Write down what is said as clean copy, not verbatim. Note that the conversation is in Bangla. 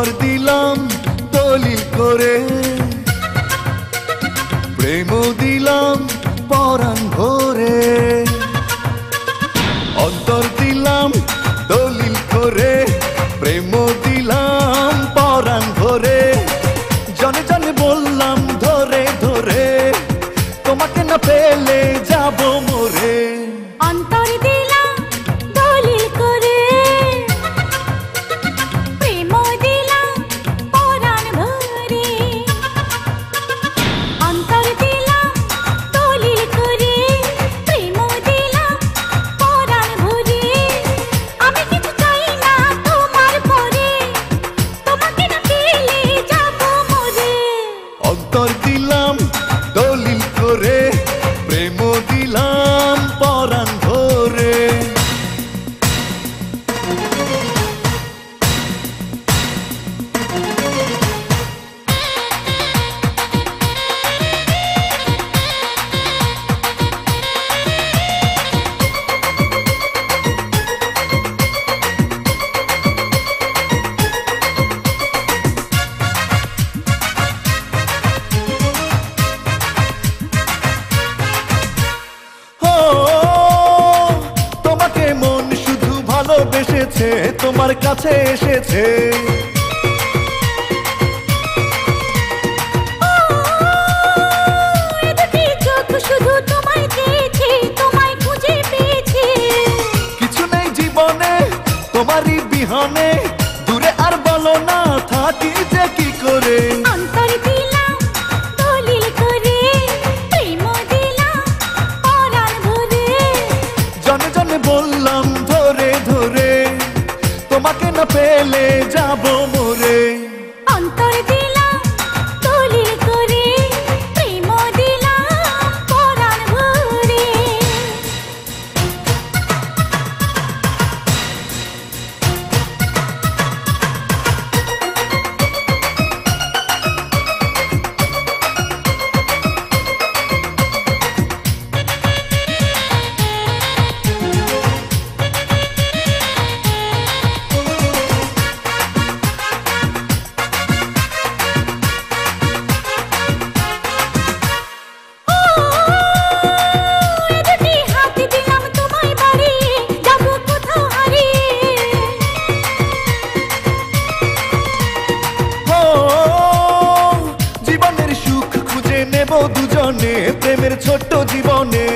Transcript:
অন্তর দিলাম দলিল করে, প্রেম দিলাম পরাণ ভরে। অন্তর দিলাম দলিল করে, প্রেম দিলাম পরাণ ভরে। জনে জনে বললাম ধরে ধরে, তোমাকে না পেলে যাব মরে। অন্তর দিলাম দলিল করে, প্রেম দিলাম পরাণ ভরে। অন্তর দিলাম দলিল করে, প্রেম দিলাম পরাণ ভরে। আমি কিছু চাই না তোমার পরে, তোমাকে না পেলে যাব মরে। অন্তর দিলাম দলিল করে, প্রেম দিলাম পরাণ ভরে। তোমাকে মন শুধু ভালোবেসেছে, তোমার কাছে এসেছে। এ দুটি চোখ শুধু তোমায় চেয়েছে, তোমায় খুঁজে পেয়েছে। কিছু নেই জীবনে তোমারই বিহনে, দূরে আর বলো না থাকি যে কি করে। অন্তর দিলাম দলিল করে, প্রেম দিলাম পরাণ ভরে। জনে জনে বললাম ধরে ধরে, তোমাকে না পেলে যাব মরে। অন্তর দিলাম দলিল করে, প্রেম দিলাম পরাণ ভরে। এ দুটি হাত দিলাম তোমায় বাড়িয়ে, যাব কোথাও হারিয়ে। ও জীবনের সুখ খুঁজে নেব দুজনে, প্রেমের ছোট্ট জীবনে।